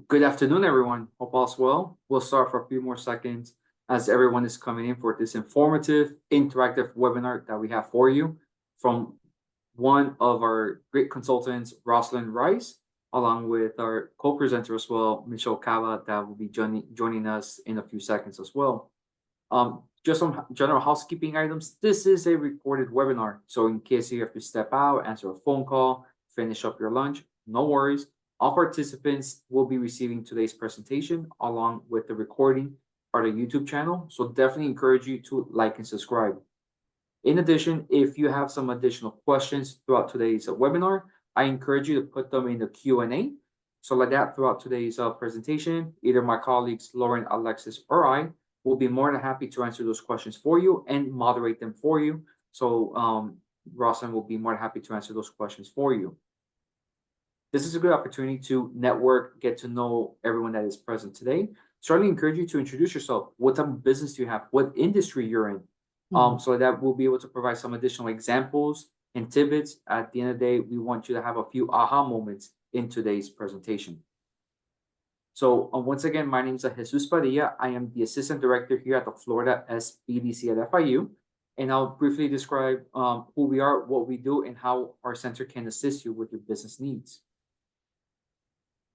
Good afternoon, everyone. Hope all's well. We'll start for a few more seconds as everyone is coming in for this informative, interactive webinar that we have for you from one of our great consultants, Roslyn Rice, along with our co-presenter as well, Michelle Cava, that will be joining us in a few seconds as well. Just some general housekeeping items. This is a recorded webinar, so in case you have to step out, answer a phone call, finish up your lunch, no worries. All participants will be receiving today's presentation along with the recording for the YouTube channel, so definitely encourage you to like and subscribe. In addition, if you have some additional questions throughout today's webinar, I encourage you to put them in the Q&A. So like that, throughout today's presentation, either my colleagues, Lauren, Alexis, or I will be more than happy to answer those questions for you and moderate them for you. So Roslyn will be more than happy to answer those questions for you. This is a good opportunity to network, get to know everyone that is present today. Certainly encourage you to introduce yourself. What type of business do you have? What industry you're in? So that we'll be able to provide some additional examples and tidbits. At the end of the day, we want you to have a few aha moments in today's presentation. So once again, my name is Jesus Padilla. I am the Assistant Director here at the Florida SBDC at FIU. And I'll briefly describe who we are, what we do, and how our center can assist you with your business needs.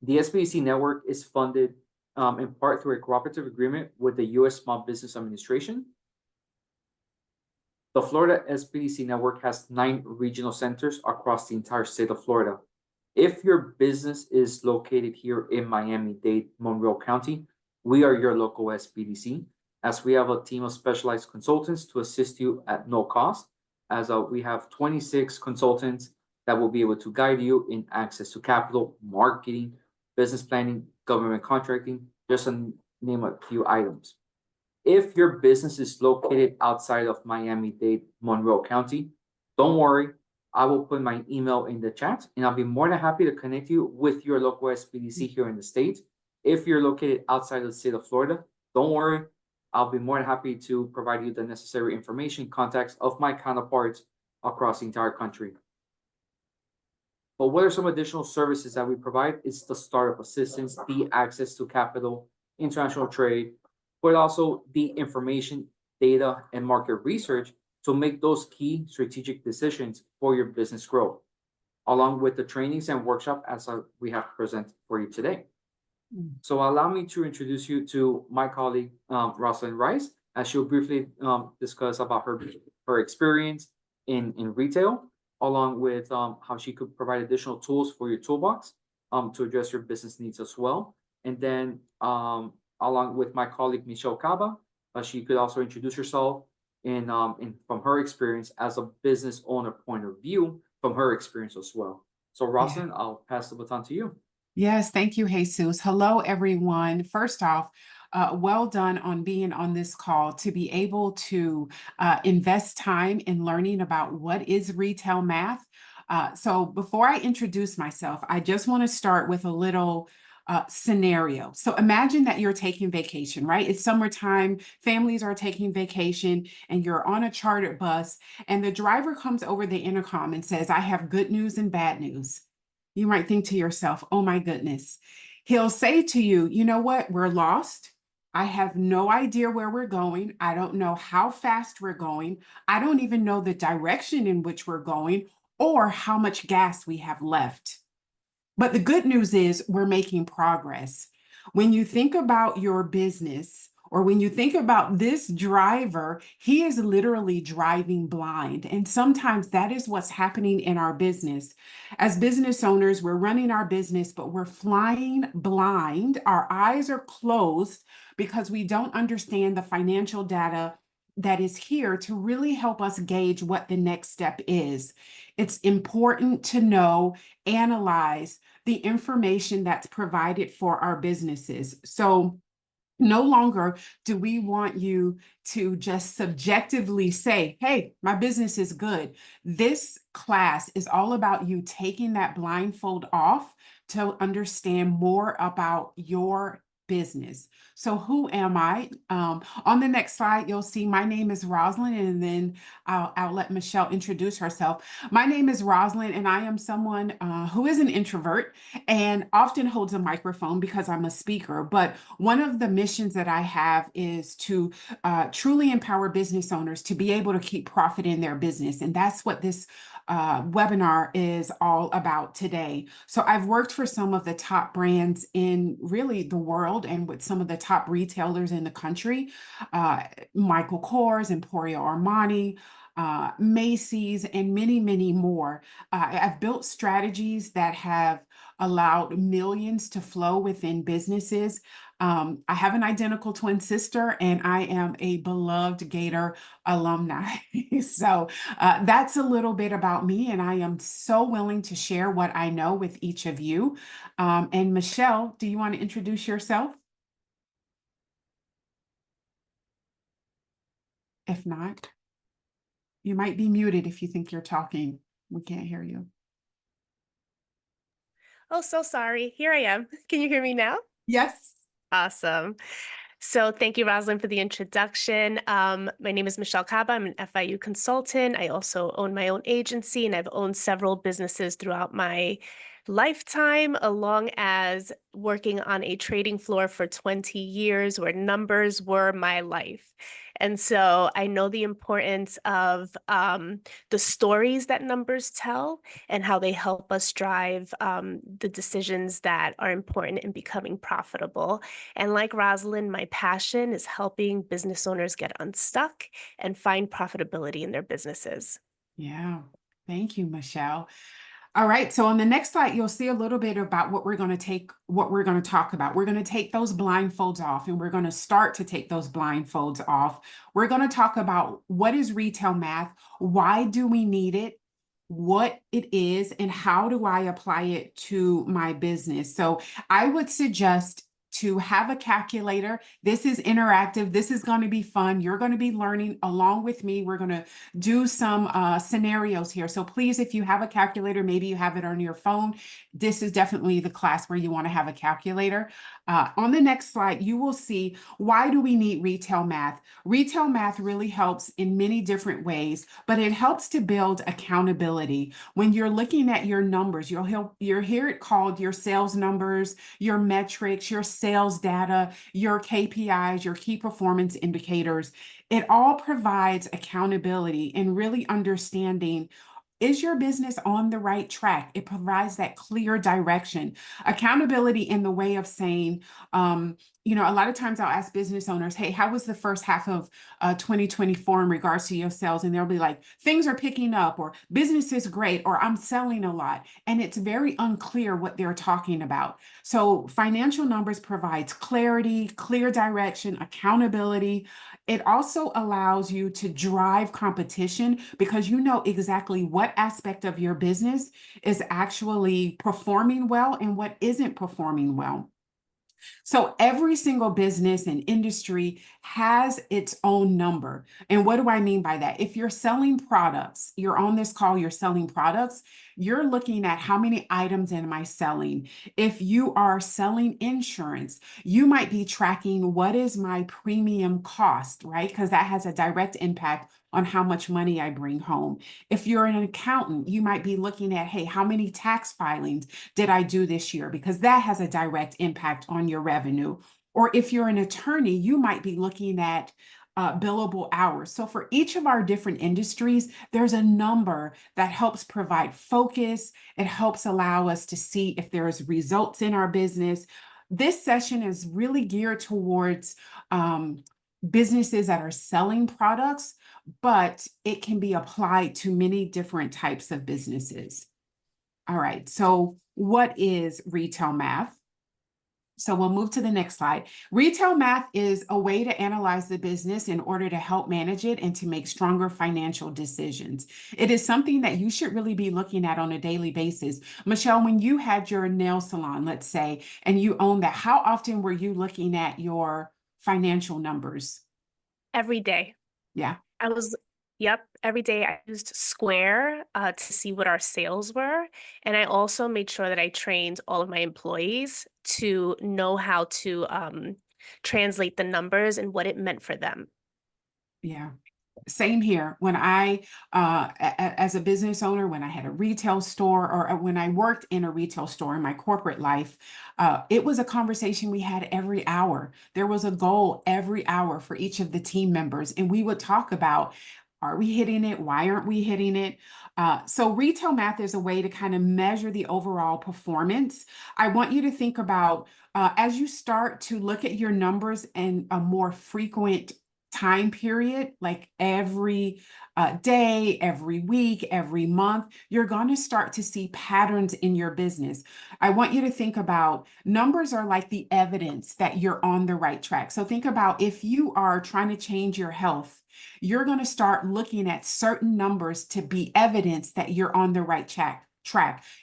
The SBDC network is funded in part through a cooperative agreement with the U.S. Small Business Administration. The Florida SBDC network has 9 regional centers across the entire state of Florida. If your business is located here in Miami-Dade, Monroe County, we are your local SBDC, as we have a team of specialized consultants to assist you at no cost, as we have 26 consultants that will be able to guide you in access to capital, marketing, business planning, government contracting, just to name a few items. If your business is located outside of Miami-Dade, Monroe County, don't worry. I will put my email in the chat, and I'll be more than happy to connect you with your local SBDC here in the state. If you're located outside of the state of Florida, don't worry. I'll be more than happy to provide you the necessary information, contacts of my counterparts across the entire country. But what are some additional services that we provide? It's the startup assistance, the access to capital, international trade, but also the information, data, and market research to make those key strategic decisions for your business growth, along with the trainings and workshop as we have presented for you today. So allow me to introduce you to my colleague, Roslyn Rice, as she'll briefly discuss about her experience in retail, along with how she could provide additional tools for your toolbox to address your business needs as well. And then along with my colleague, Michelle Caba, she could also introduce herself in from her experience as a business owner point of view from her experience as well. So Roslyn, I'll pass the baton to you. Yes, thank you, Jesus. Hello, everyone. First off, well done on being on this call to be able to invest time in learning about what is retail math. So before I introduce myself, I just want to start with a little scenario. So imagine that you're taking vacation, right? It's summertime, families are taking vacation, and you're on a chartered bus, and the driver comes over the intercom and says, "I have good news and bad news." You might think to yourself, "Oh my goodness." He'll say to you, "You know what? We're lost. I have no idea where we're going. I don't know how fast we're going. I don't even know the direction in which we're going or how much gas we have left. But the good news is we're making progress." When you think about your business, or when you think about this driver, he is literally driving blind. And sometimes that is what's happening in our business. As business owners, we're running our business, but we're flying blind. Our eyes are closed because we don't understand the financial data that is here to really help us gauge what the next step is. It's important to know, analyze the information that's provided for our businesses. So no longer do we want you to just subjectively say, "Hey, my business is good." This class is all about you taking that blindfold off to understand more about your business. So who am I? On the next slide, you'll see my name is Roslyn, and then I'll let Michelle introduce herself. My name is Roslyn, and I am someone who is an introvert and often holds a microphone because I'm a speaker. But one of the missions that I have is to truly empower business owners to be able to keep profit in their business. And that's what this webinar is all about today. So I've worked for some of the top brands in really the world and with some of the top retailers in the country, Michael Kors, Emporio Armani, Macy's, and many, many more. I've built strategies that have allowed millions to flow within businesses. I have an identical twin sister, and I am a beloved Gator alumni. So that's a little bit about me, and I am so willing to share what I know with each of you. And Michelle, do you want to introduce yourself? If not, you might be muted if you think you're talking. We can't hear you. Oh, so sorry. Here I am. Can you hear me now? Yes. Awesome. So thank you, Roslyn, for the introduction. My name is Michelle Kaba. I'm an FIU consultant. I also own my own agency, and I've owned several businesses throughout my lifetime, along as working on a trading floor for 20 years where numbers were my life. And so I know the importance of the stories that numbers tell and how they help us drive the decisions that are important in becoming profitable. And like Roslyn, my passion is helping business owners get unstuck and find profitability in their businesses. Yeah. Thank you, Michelle. All right, so on the next slide, you'll see a little bit about what we're going to talk about. We're going to take those blindfolds off, and we're going to start to take those blindfolds off. We're going to talk about what is retail math, why do we need it, what it is, and how do I apply it to my business. So I would suggest to have a calculator. This is interactive. This is going to be fun. You're going to be learning along with me. We're going to do some scenarios here. So please, if you have a calculator, maybe you have it on your phone, this is definitely the class where you want to have a calculator. On the next slide, you will see, why do we need retail math? Retail math really helps in many different ways, but it helps to build accountability. When you're looking at your numbers, you'll hear it called your sales numbers, your metrics, your sales data, your KPIs, your key performance indicators. It all provides accountability and really understanding, is your business on the right track? It provides that clear direction. Accountability in the way of saying, a lot of times I'll ask business owners, hey, how was the first half of 2024 in regards to your sales? And they'll be like, things are picking up, or business is great, or I'm selling a lot. And it's very unclear what they're talking about. So financial numbers provides clarity, clear direction, accountability. It also allows you to drive competition because you know exactly what aspect of your business is actually performing well and what isn't performing well. So every single business and industry has its own number. And what do I mean by that? If you're selling products, you're on this call, you're selling products, you're looking at how many items am I selling? If you are selling insurance, you might be tracking what is my premium cost, right? Because that has a direct impact on how much money I bring home. If you're an accountant, you might be looking at, hey, how many tax filings did I do this year? Because that has a direct impact on your revenue. Or if you're an attorney, you might be looking at billable hours. So for each of our different industries, there's a number that helps provide focus. It helps allow us to see if there's results in our business. This session is really geared towards businesses that are selling products, but it can be applied to many different types of businesses. All right, so what is retail math? So we'll move to the next slide. Retail math is a way to analyze the business in order to help manage it and to make stronger financial decisions. It is something that you should really be looking at on a daily basis. Michelle, when you had your nail salon, let's say, and you own that, how often were you looking at your financial numbers? Every day. Yeah. I was Yep, every day I used Square to see what our sales were. And I also made sure that I trained all of my employees to know how to translate the numbers and what it meant for them. Yeah. Same here. When I, as a business owner, when I had a retail store or when I worked in a retail store in my corporate life, it was a conversation we had every hour. There was a goal every hour for each of the team members, and we would talk about, are we hitting it? Why aren't we hitting it? So retail math is a way to kind of measure the overall performance. I want you to think about as you start to look at your numbers and a more frequent time period, like every day, every week, every month, you're going to start to see patterns in your business. I want you to think about numbers are like the evidence that you're on the right track. So think about if you are trying to change your health, you're going to start looking at certain numbers to be evidence that you're on the right track.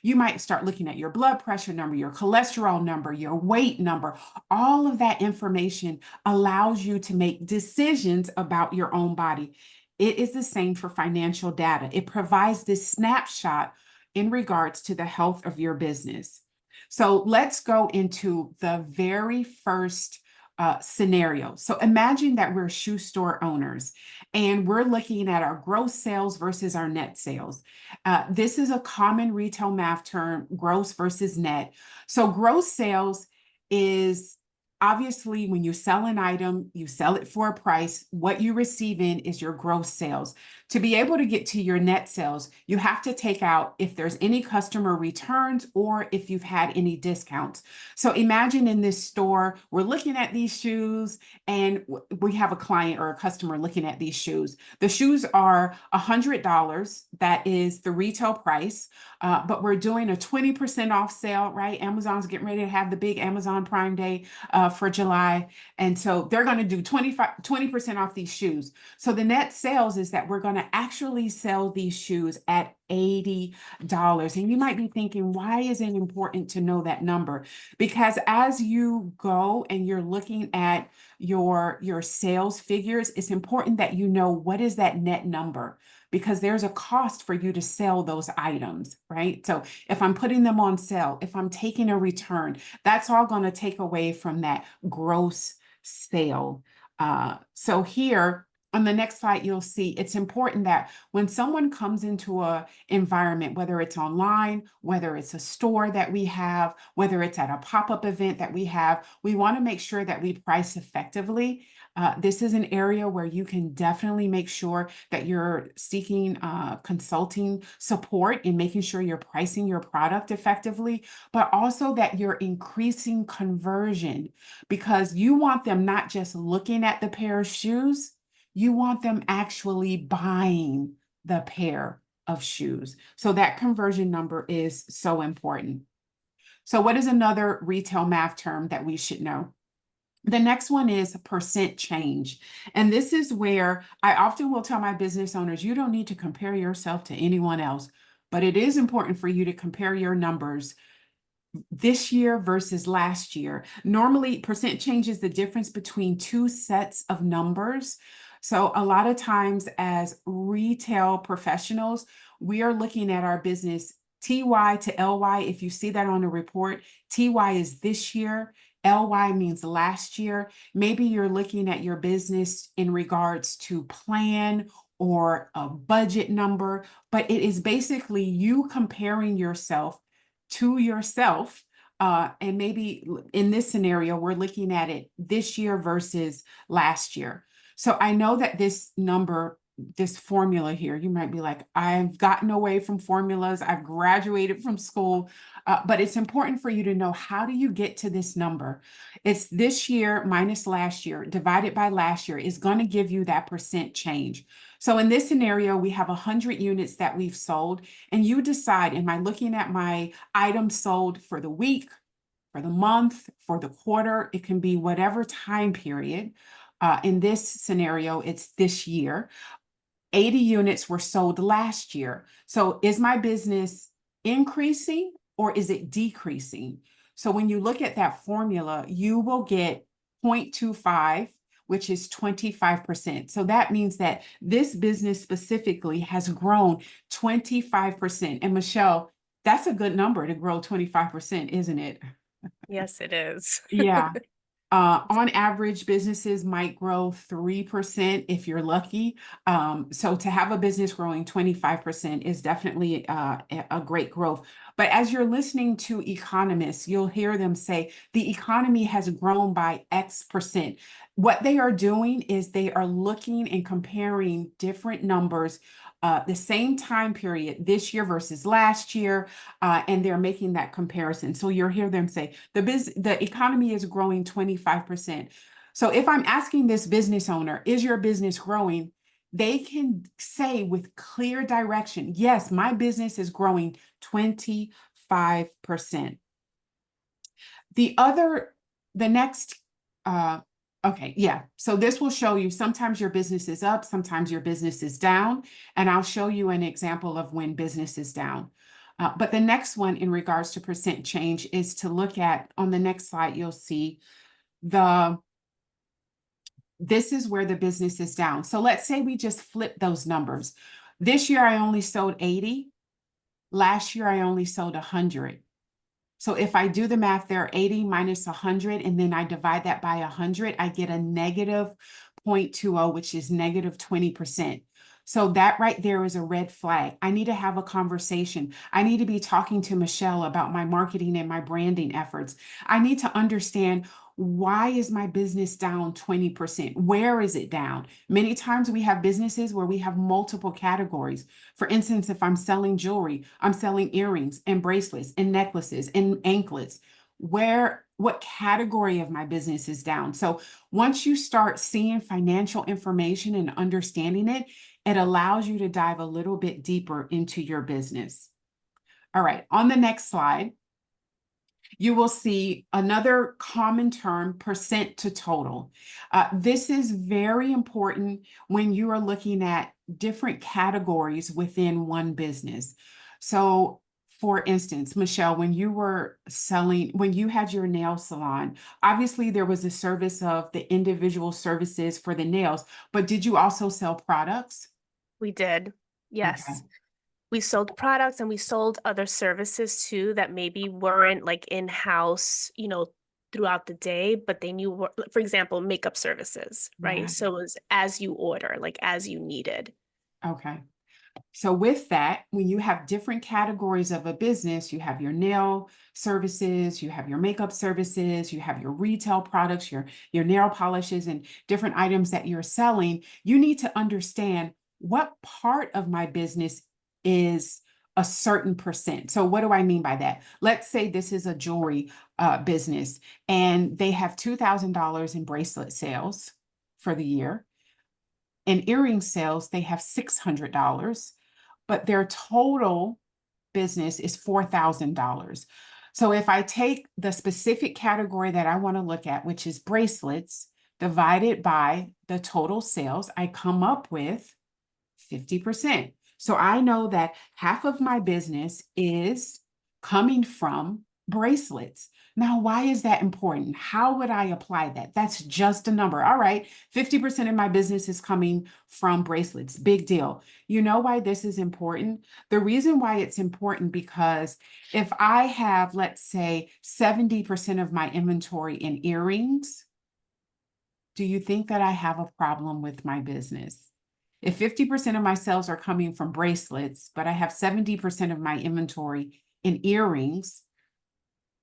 You might start looking at your blood pressure number, your cholesterol number, your weight number. All of that information allows you to make decisions about your own body. It is the same for financial data. It provides this snapshot in regards to the health of your business. So let's go into the very first scenario. So imagine that we're shoe store owners and we're looking at our gross sales versus our net sales. This is a common retail math term, gross versus net. So gross sales is obviously when you sell an item, you sell it for a price. What you receive in is your gross sales. To be able to get to your net sales, you have to take out if there's any customer returns or if you've had any discounts. So imagine in this store, we're looking at these shoes and we have a client or a customer looking at these shoes. The shoes are $100. That is the retail price, but we're doing a 20% off sale, right? Amazon's getting ready to have the big Amazon Prime Day for July. And so they're going to do 20% off these shoes. So the net sales is that we're going to actually sell these shoes at $80. And you might be thinking, why is it important to know that number? Because as you go and you're looking at your sales figures, it's important that you know what is that net number, because there's a cost for you to sell those items, right? So if I'm putting them on sale, if I'm taking a return, that's all going to take away from that gross sale. So here on the next slide, you'll see it's important that when someone comes into an environment, whether it's online, whether it's a store that we have, whether it's at a pop-up event that we have, we want to make sure that we price effectively. This is an area where you can definitely make sure that you're seeking consulting support in making sure you're pricing your product effectively, but also that you're increasing conversion, because you want them not just looking at the pair of shoes, you want them actually buying the pair of shoes. So that conversion number is so important. So what is another retail math term that we should know? The next one is percent change. And this is where I often will tell my business owners, you don't need to compare yourself to anyone else, but it is important for you to compare your numbers this year versus last year. Normally, percent change is the difference between two sets of numbers. So a lot of times as retail professionals, we are looking at our business TY to LY. If you see that on the report, TY is this year, LY means last year. Maybe you're looking at your business in regards to plan or a budget number, but it is basically you comparing yourself to yourself. And maybe in this scenario, we're looking at it this year versus last year. So I know that this number, this formula here, you might be like, I've gotten away from formulas. I've graduated from school, but it's important for you to know, how do you get to this number? It's this year minus last year divided by last year is going to give you that percent change. So in this scenario, we have 100 units that we've sold, and you decide, am I looking at my items sold for the week, for the month, for the quarter? It can be whatever time period. In this scenario, it's this year. 80 units were sold last year. So is my business increasing or is it decreasing? So when you look at that formula, you will get 0.25, which is 25%. So that means that this business specifically has grown 25%. And Michelle, that's a good number to grow 25%, isn't it? Yes, it is. Yeah. On average, businesses might grow 3% if you're lucky. So to have a business growing 25% is definitely a great growth. But as you're listening to economists, you'll hear them say the economy has grown by X%. What they are doing is they are looking and comparing different numbers, the same time period this year versus last year, and they're making that comparison. So you'll hear them say the economy is growing 25%. So if I'm asking this business owner, is your business growing? They can say with clear direction, yes, my business is growing 25%. The next, okay, yeah. So this will show you sometimes your business is up, sometimes your business is down. And I'll show you an example of when business is down. But the next one in regards to percent change is to look at, on the next slide, you'll see this is where the business is down. So let's say we just flip those numbers. This year, I only sold 80. Last year, I only sold 100. So if I do the math there, 80 minus 100, and then I divide that by 100, I get a negative 0.20, which is negative 20%. So that right there is a red flag. I need to have a conversation. I need to be talking to Michelle about my marketing and my branding efforts. I need to understand, why is my business down 20%? Where is it down? Many times we have businesses where we have multiple categories. For instance, if I'm selling jewelry, I'm selling earrings and bracelets and necklaces and anklets. What category of my business is down? So once you start seeing financial information and understanding it, it allows you to dive a little bit deeper into your business. All right, on the next slide, you will see another common term, percent to total. This is very important when you are looking at different categories within one business. So for instance, Michelle, when you had your nail salon, obviously there was a service of the individual services for the nails, but did you also sell products? We did. Yes. Okay. We sold products and we sold other services too that maybe weren't like in-house, throughout the day, but they knew, for example, makeup services, right? Yeah. So it was as you order, like as you needed. Okay. So with that, when you have different categories of a business, you have your nail services, you have your makeup services, you have your retail products, your nail polishes and different items that you're selling, you need to understand what part of my business is a certain percent. So what do I mean by that? Let's say this is a jewelry business and they have $2,000 in bracelet sales for the year. In earring sales, they have $600, but their total business is $4,000. So if I take the specific category that I want to look at, which is bracelets, divided by the total sales, I come up with 50%. So I know that half of my business is coming from bracelets. Now, why is that important? How would I apply that? That's just a number. All right, 50% of my business is coming from bracelets. Big deal. You know why this is important? The reason why it's important, because if I have, let's say, 70% of my inventory in earrings, do you think that I have a problem with my business? If 50% of my sales are coming from bracelets, but I have 70% of my inventory in earrings,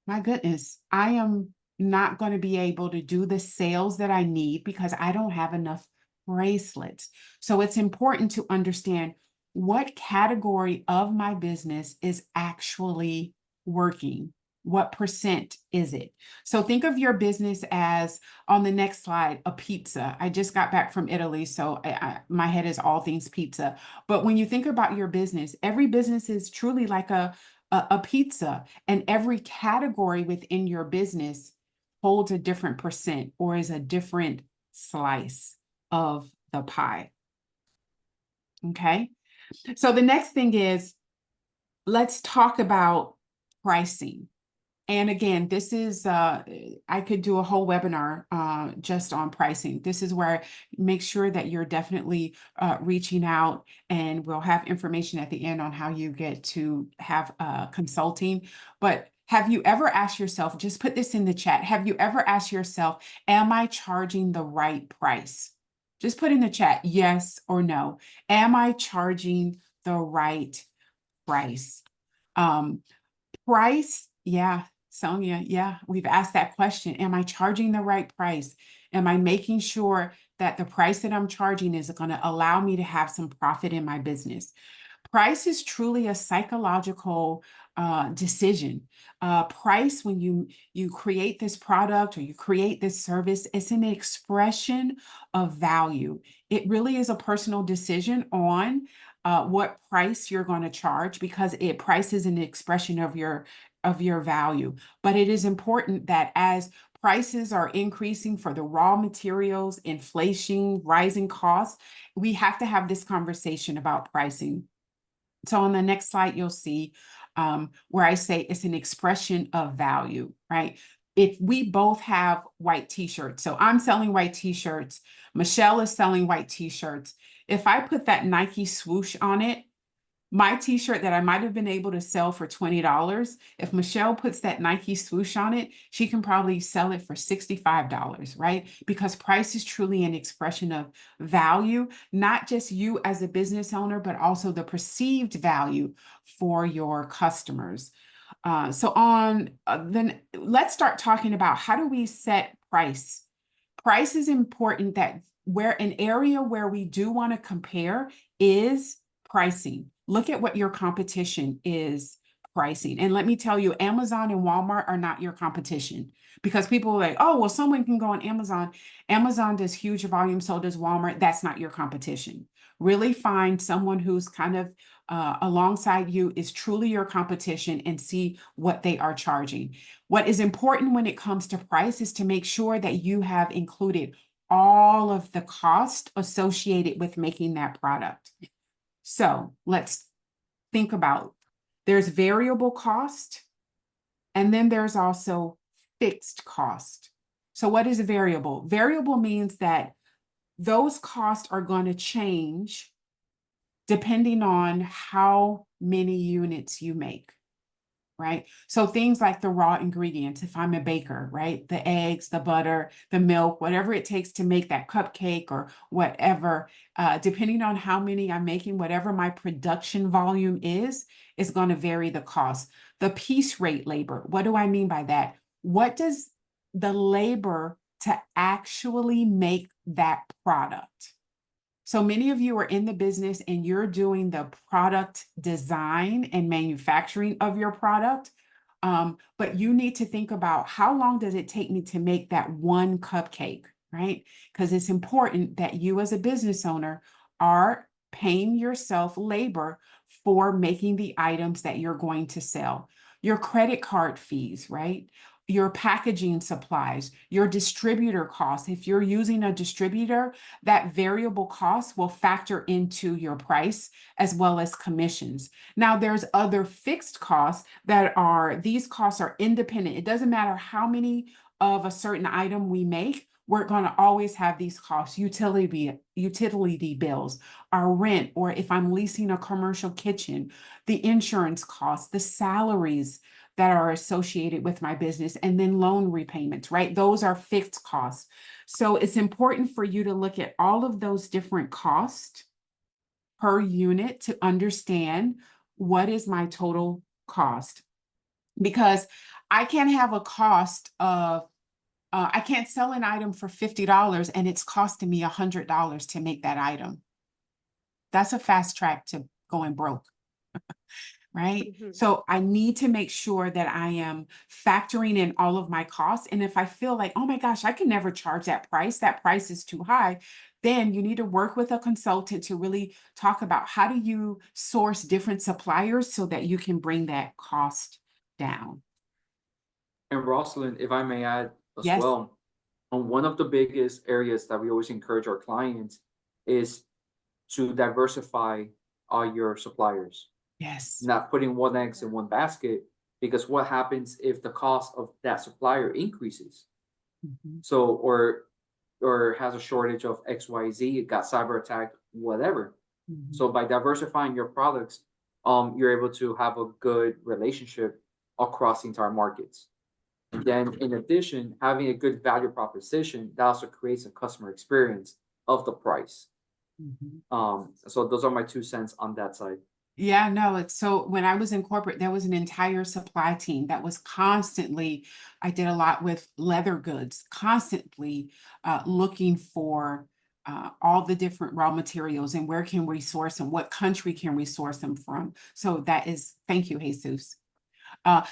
my goodness, I am not going to be able to do the sales that I need because I don't have enough bracelets. So it's important to understand what category of my business is actually working. What percent is it? So think of your business as, on the next slide, a pizza. I just got back from Italy, so my head is all things pizza. But when you think about your business, every business is truly like a pizza, and every category within your business holds a different percent or is a different slice of the pie. Okay, so the next thing is, let's talk about pricing. And again, this is, I could do a whole webinar just on pricing. This is where make sure that you're definitely reaching out, and we'll have information at the end on how you get to have consulting. But have you ever asked yourself, just put this in the chat, have you ever asked yourself, am I charging the right price? Just put in the chat, yes or no. Am I charging the right price? Price, yeah, Sonia, yeah, we've asked that question. Am I charging the right price? Am I making sure that the price that I'm charging is going to allow me to have some profit in my business? Price is truly a psychological decision. Price, when you create this product or you create this service, it's an expression of value. It really is a personal decision on what price you're going to charge, because price is an expression of your value. But it is important that as prices are increasing for the raw materials, inflation, rising costs, we have to have this conversation about pricing. So on the next slide, you'll see where I say it's an expression of value, right? If we both have white t-shirts, so I'm selling white t-shirts, Michelle is selling white t-shirts. If I put that Nike swoosh on it, my t-shirt that I might have been able to sell for $20, if Michelle puts that Nike swoosh on it, she can probably sell it for $65, right? Because price is truly an expression of value, not just you as a business owner, but also the perceived value for your customers. Then let's start talking about, how do we set price? Price is important. That where an area where we do want to compare is pricing. Look at what your competition is pricing. And let me tell you, Amazon and Walmart are not your competition, because people are like, oh, well, someone can go on Amazon. Amazon does huge volume, so does Walmart. That's not your competition. Really find someone who's kind of alongside you, is truly your competition, and see what they are charging. What is important when it comes to price is to make sure that you have included all of the cost associated with making that product. So let's think about, there's variable cost, and then there's also fixed cost. So what is a variable? Variable means that those costs are going to change depending on how many units you make, right? So things like the raw ingredients, if I'm a baker, right? The eggs, the butter, the milk, whatever it takes to make that cupcake or whatever, depending on how many I'm making, whatever my production volume is going to vary the cost. The piece rate labor, what do I mean by that? What does the labor to actually make that product? So many of you are in the business and you're doing the product design and manufacturing of your product. But you need to think about, how long does it take me to make that one cupcake, right? Because it's important that you as a business owner are paying yourself labor for making the items that you're going to sell. Your credit card fees, right? Your packaging supplies, your distributor costs. If you're using a distributor, that variable cost will factor into your price, as well as commissions. Now, there's other fixed costs these costs are independent. It doesn't matter how many of a certain item we make, we're going to always have these costs: utility bills, our rent, or if I'm leasing a commercial kitchen, the insurance costs, the salaries that are associated with my business, and then loan repayments, right? Those are fixed costs. So it's important for you to look at all of those different costs per unit to understand, what is my total cost? Because I can't have a cost of, I can't sell an item for $50 and it's costing me $100 to make that item. That's a fast track to going broke. Right? Mhm. So I need to make sure that I am factoring in all of my costs. And if I feel like, oh my gosh, I can never charge that price is too high, then you need to work with a consultant to really talk about, how do you source different suppliers so that you can bring that cost down. And Roslyn, if I may add as Yes. well, on one of the biggest areas that we always encourage our clients is to diversify all your suppliers. Yes. Not putting one eggs in one basket, Because what happens if the cost of that supplier increases? Mhm. So, or has a shortage of XYZ, it got cyber attacked, whatever. Mhm. So by diversifying your products, you're able to have a good relationship across the entire markets. And then in addition, having a good value proposition, that also creates a customer experience of the price. Mhm. So those are my 2 cents on that side. Yeah, no, it's so when I was in corporate, there was an entire supply team that was constantly, I did a lot with leather goods, constantly looking for all the different raw materials and where can we source them, what country can we source them from. So that is, thank you, Jesus.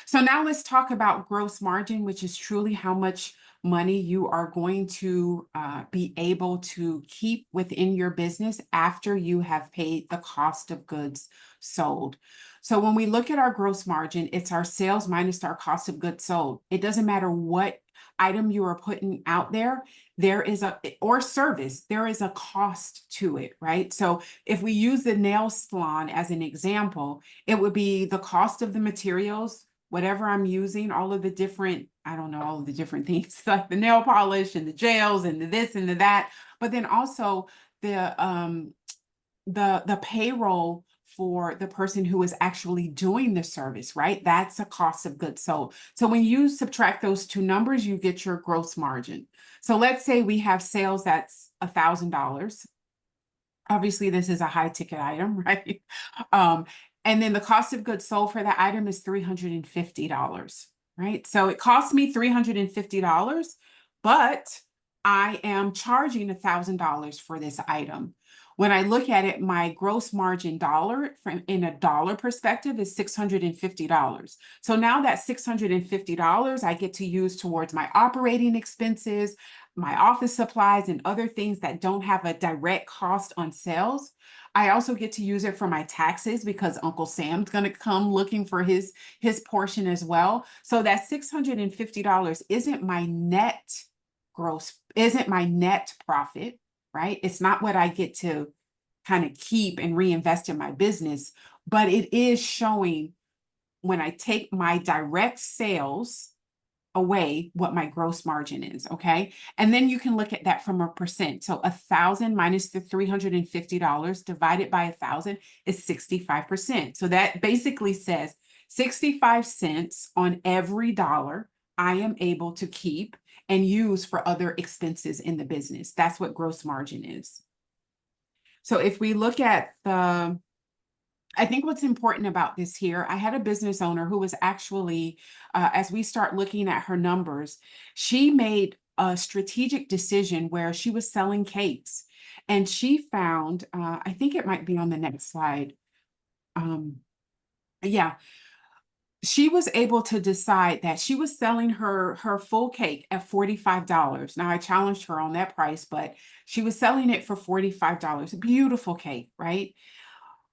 So now let's talk about gross margin, which is truly how much money you are going to be able to keep within your business after you have paid the cost of goods sold. So when we look at our gross margin, it's our sales minus our cost of goods sold. It doesn't matter what item you are putting out there, there is a, or service, there is a cost to it, right? So if we use the nail salon as an example, it would be the cost of the materials, whatever I'm using, all of the different, I don't know, all of the different things like the nail polish and the gels and the this and the that, but then also the payroll for the person who is actually doing the service, right? That's a cost of goods sold. So when you subtract those two numbers, you get your gross margin. So let's say we have sales that's $1,000. Obviously, this is a high ticket item, right? And then the cost of goods sold for that item is $350, right? So it costs me $350, but I am charging $1,000 for this item. When I look at it, my gross margin dollar from in a dollar perspective is $650. So now that $650 I get to use towards my operating expenses, my office supplies, and other things that don't have a direct cost on sales. I also get to use it for my taxes because Uncle Sam's going to come looking for his portion as well. So that $650 isn't my net isn't my net profit, right? It's not what I get to kind of keep and reinvest in my business, but it is showing when I take my direct sales away what my gross margin is. Okay. And then you can look at that from a percent. So 1,000 minus the $350 divided by 1,000 is 65%. So that basically says 65 cents on every dollar I am able to keep and use for other expenses in the business. That's what gross margin is. So if we look at I think what's important about this here, I had a business owner who was actually, as we start looking at her numbers, she made a strategic decision where she was selling cakes. And she found, I think it might be on the next slide. Yeah, she was able to decide that she was selling her full cake at $45. Now I challenged her on that price, but she was selling it for $45. Beautiful cake, right?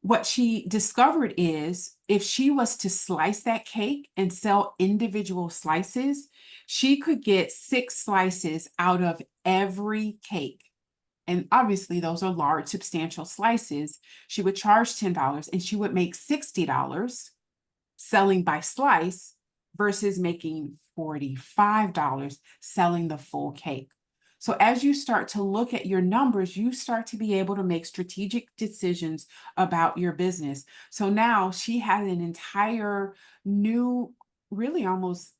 What she discovered is if she was to slice that cake and sell individual slices, she could get 6 slices out of every cake. And obviously, those are large, substantial slices. She would charge $10 and she would make $60 selling by slice versus making $45 selling the full cake. So as you start to look at your numbers, you start to be able to make strategic decisions about your business. So now she has an entire new, really almost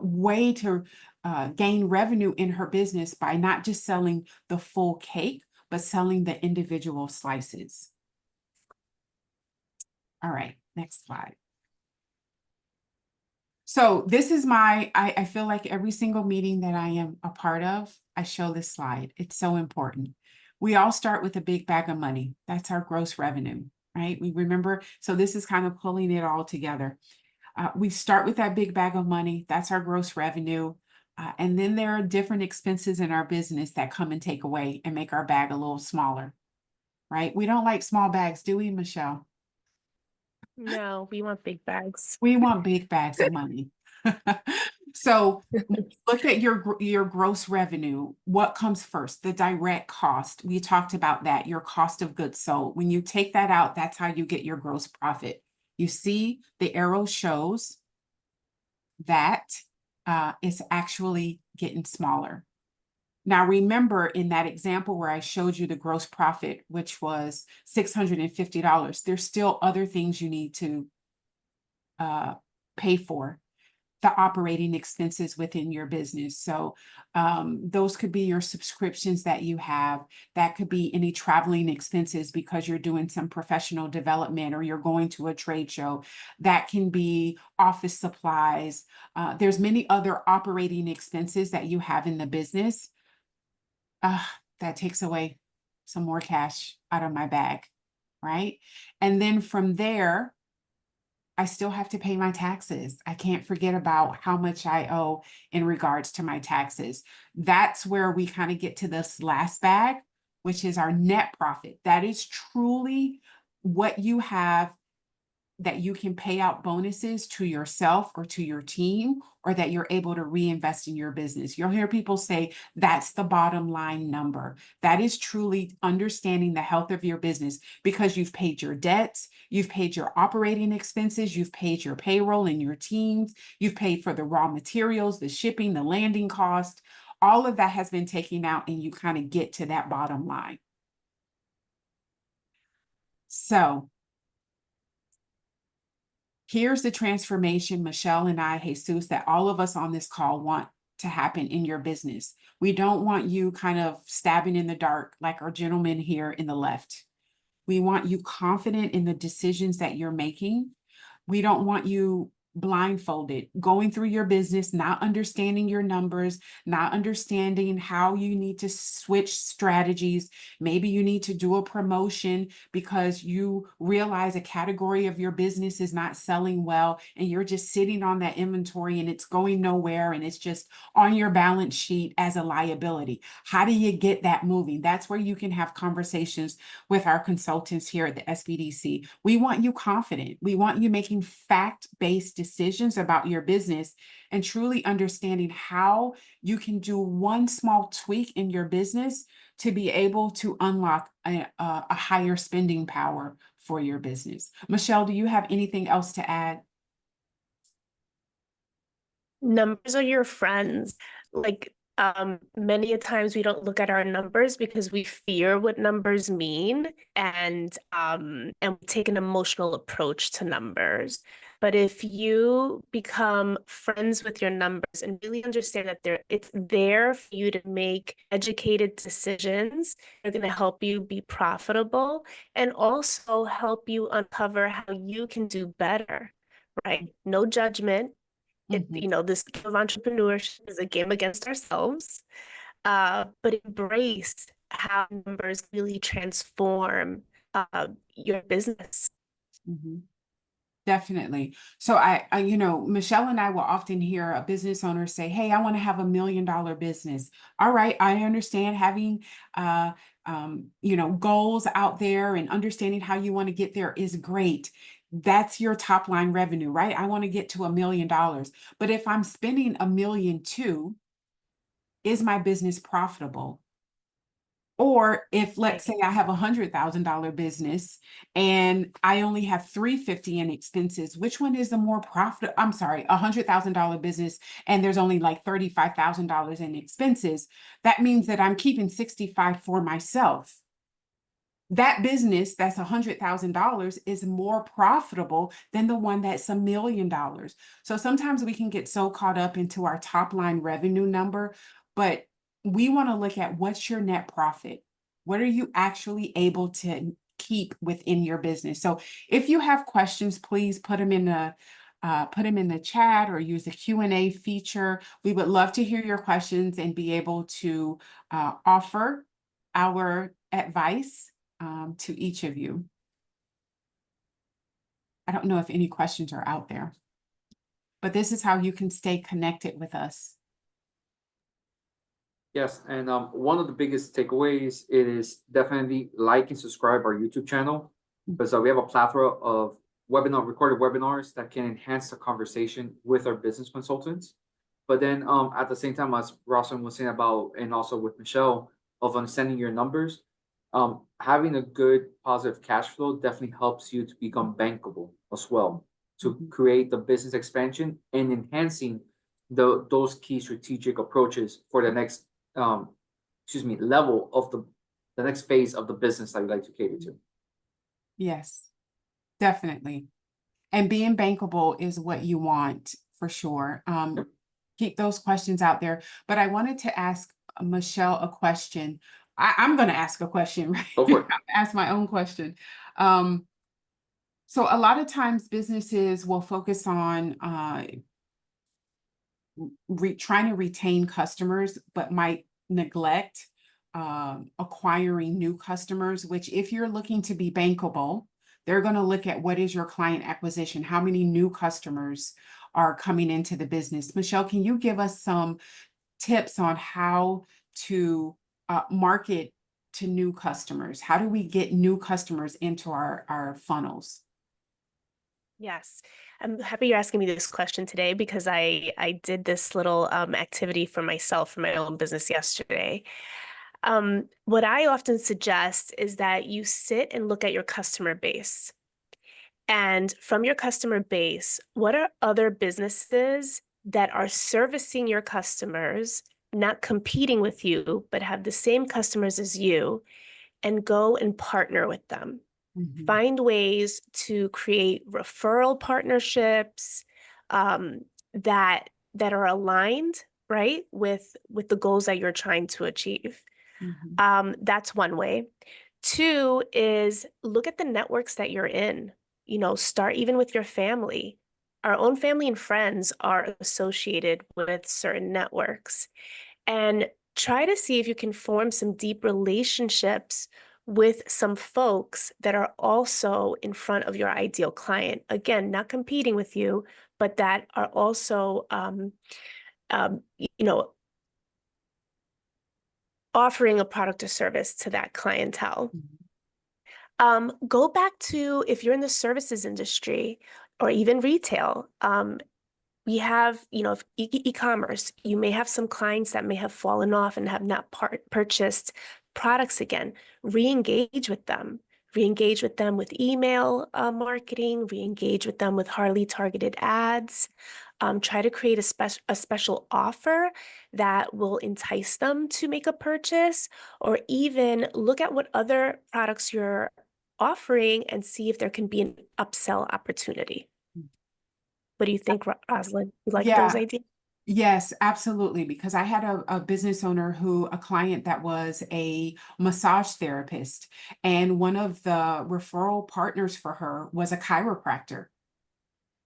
way to gain revenue in her business by not just selling the full cake, but selling the individual slices. All right, next slide. So this is I feel like every single meeting that I am a part of, I show this slide. It's so important. We all start with a big bag of money. That's our gross revenue, right? We remember, so this is kind of pulling it all together. We start with that big bag of money. That's our gross revenue. And then there are different expenses in our business that come and take away and make our bag a little smaller, right? We don't like small bags, do we, Michelle? No, we want big bags. We want big bags of money. So look at your gross revenue. What comes first? The direct cost. We talked about that, your cost of goods sold. When you take that out, that's how you get your gross profit. You see the arrow shows that is actually getting smaller. Now, remember in that example where I showed you the gross profit, which was $650, there's still other things you need to pay for, the operating expenses within your business. So those could be your subscriptions that you have. That could be any traveling expenses because you're doing some professional development or you're going to a trade show. That can be office supplies. There's many other operating expenses that you have in the business. That takes away some more cash out of my bag, right? And then from there, I still have to pay my taxes. I can't forget about how much I owe in regards to my taxes. That's where we kind of get to this last bag, which is our net profit. That is truly what you have that you can pay out bonuses to yourself or to your team, or that you're able to reinvest in your business. You'll hear people say that's the bottom line number. That is truly understanding the health of your business because you've paid your debts, you've paid your operating expenses, you've paid your payroll and your teams, you've paid for the raw materials, the shipping, the landing cost. All of that has been taken out and you kind of get to that bottom line. So here's the transformation Michelle and I, Jesus, that all of us on this call want to happen in your business. We don't want you kind of stabbing in the dark like our gentleman here in the left. We want you confident in the decisions that you're making. We don't want you blindfolded, going through your business, not understanding your numbers, not understanding how you need to switch strategies. Maybe you need to do a promotion because you realize a category of your business is not selling well and you're just sitting on that inventory and it's going nowhere and it's just on your balance sheet as a liability. How do you get that moving? That's where you can have conversations with our consultants here at the SBDC. We want you confident. We want you making fact-based decisions about your business and truly understanding how you can do one small tweak in your business to be able to unlock a higher spending power for your business. Michelle, do you have anything else to add? Numbers are your friends. Like many a times we don't look at our numbers because we fear what numbers mean, and we take an emotional approach to numbers. But if you become friends with your numbers and really understand that it's there for you to make educated decisions, they're going to help you be profitable and also help you uncover how you can do better, right? No judgment. This game of entrepreneurship is a game against ourselves, but embrace how numbers really transform your business. Mm-hmm. Definitely. So Michelle and I will often hear a business owner say, hey, I want to have $1 million business. All right. I understand having, goals out there and understanding how you want to get there is great. That's your top line revenue, right? I want to get to $1 million. But if I'm spending $1.2 million, is my business profitable? Or if, let's say I have $100,000 business and I only have $350 in expenses, which one is the more profitable? I'm sorry, $100,000 business and there's only like $35,000 in expenses. That means that I'm keeping 65 for myself. That business that's $100,000 is more profitable than the one that's $1 million. So sometimes we can get so caught up into our top line revenue number, but we want to look at what's your net profit. What are you actually able to keep within your business? So if you have questions, please put them in the chat or use the Q&A feature. We would love to hear your questions and be able to offer our advice to each of you. I don't know if any questions are out there, but this is how you can stay connected with us. Yes, and one of the biggest takeaways is definitely like and subscribe our YouTube channel, because we have a plethora of recorded webinars that can enhance the conversation with our business consultants. But then at the same time, as Roslyn was saying about, and also with Michelle, of understanding your numbers, having a good positive cash flow definitely helps you to become bankable as well. to Mhm. create the business expansion and enhancing those key strategic approaches for the next level of the next phase of the business that you like to cater to. Yes, definitely. And being bankable is what you want for sure. Yep. Keep those questions out there. But I wanted to ask Michelle a question. I'm going to ask a question, right? Go for it. Ask my own question. So a lot of times businesses will focus on trying to retain customers, but might neglect acquiring new customers, which if you're looking to be bankable, they're going to look at what is your client acquisition, how many new customers are coming into the business. Michelle, can you give us some tips on how to market to new customers? How do we get new customers into our funnels? Yes, I'm happy you're asking me this question today because I did this little activity for myself for my own business yesterday. What I often suggest is that you sit and look at your customer base. And from your customer base, what are other businesses that are servicing your customers, not competing with you, but have the same customers as you, and go and partner with them. Mhm. Find ways to create referral partnerships that are aligned, right, with the goals that you're trying to achieve. Mhm. That's one way. Two is look at the networks that you're in. Start even with your family. Our own family and friends are associated with certain networks. And try to see if you can form some deep relationships with some folks that are also in front of your ideal client. Again, not competing with you, but that are also, offering a product or service to that clientele. Go back to if you're in the services industry or even retail. We have, if e-commerce, you may have some clients that may have fallen off and have not purchased products again. Re-engage with them. Re-engage with them with email marketing. Re-engage with them with highly targeted ads. Try to create a special offer that will entice them to make a purchase, or even look at what other products you're offering and see if there can be an upsell opportunity. What do you think, Roslyn? You like those Yeah. ideas? Yes, absolutely. Because I had a business owner a client that was a massage therapist, and one of the referral partners for her was a chiropractor.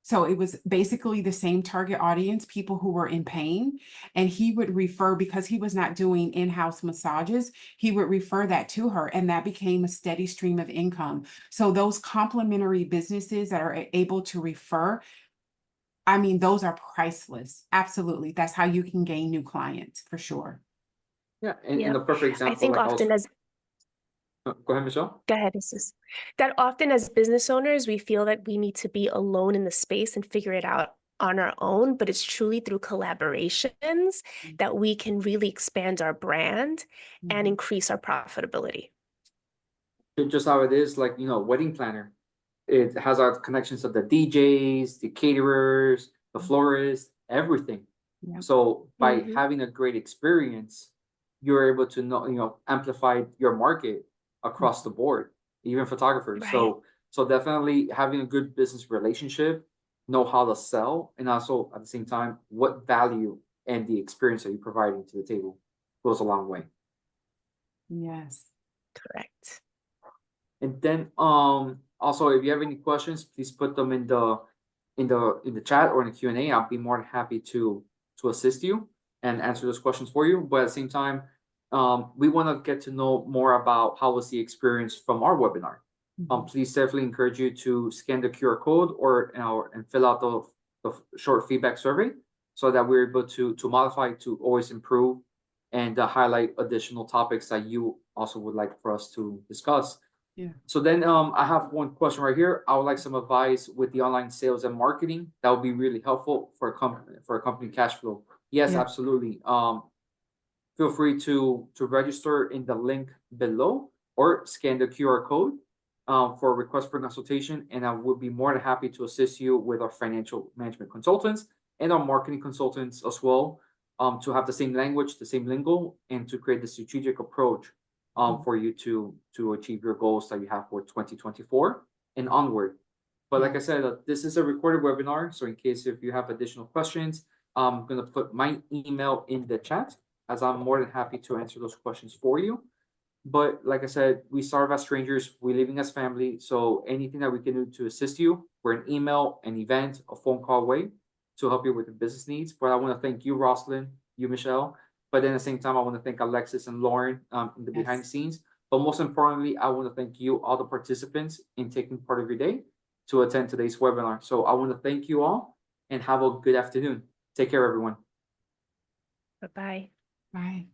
So it was basically the same target audience, people who were in pain. And he would refer, because he was not doing in-house massages, he would refer that to her, and that became a steady stream of income. So those complementary businesses that are able to refer, I mean, those are priceless. Absolutely. That's how you can gain new clients for sure. Yeah, and Yeah. the perfect I example, think like often also, go ahead, Michelle. go ahead, Isis. That often as business owners, we feel that we need to be alone in the space and figure it out on our own, but it's truly through collaborations that we can really expand our brand and Mhm. increase our profitability. Just how it is, like, wedding planner. It has our connections of the DJs, the caterers, the florists, everything. Yeah. So by Mhm. having a great experience, you're able to amplify your market across the board, even photographers. Right. So definitely having a good business relationship, know how to sell, and also at the same time what value and the experience that you're providing to the table goes a long way. Yes. Correct. And then also if you have any questions, please put them in the chat or in the Q&A. I'll be more than happy to assist you and answer those questions for you. But at the same time, we want to get to know more about how was the experience from our webinar. Please definitely encourage you to scan the QR code or and fill out the short feedback survey so that we're able to modify, to always improve, and highlight additional topics that you also would like for us to discuss. Yeah. So then I have one question right here. I would like some advice with the online sales and marketing. That would be really helpful for a company cash flow. Yes, Yeah. absolutely. Feel free to register in the link below or scan the QR code for a request for consultation, and I would be more than happy to assist you with our financial management consultants and our marketing consultants as well, to have the same language, the same lingo, and to create the strategic approach for you to achieve your goals that you have for 2024 and onward. But like I said, this is a recorded webinar, so in case if you have additional questions, I'm gonna put my email in the chat, as I'm more than happy to answer those questions for you. But like I said, we started as strangers, we living as family. So anything that we can do to assist you, we're an email, an event, a phone call away to help you with the business needs. But I want to thank you, Roslyn, you, Michelle. But then at the same time, I want to thank Alexis and Lauren in the behind the scenes. But most importantly, I want to thank you, all the participants, in taking part of your day to attend today's webinar. So I want to thank you all and have a good afternoon. Take care, everyone. Bye-bye. Bye.